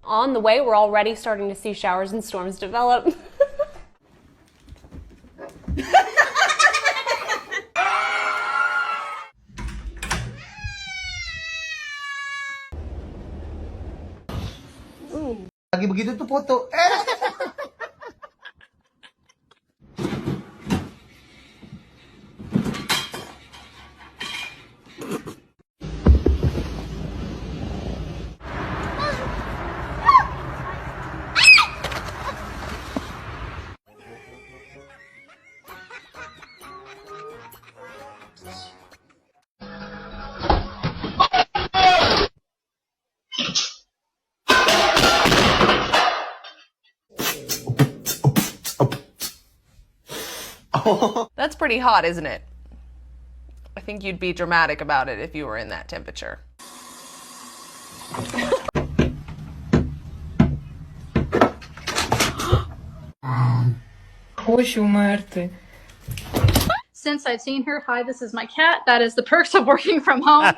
On the way, we're already starting to see showers and storms develop. Lagi begitu tuh foto. That's pretty hot, isn't it? I think you'd be dramatic about it if you were in that temperature. Хочу умерти. Since I've seen her, hi, this is my cat. That is the perks of working from home.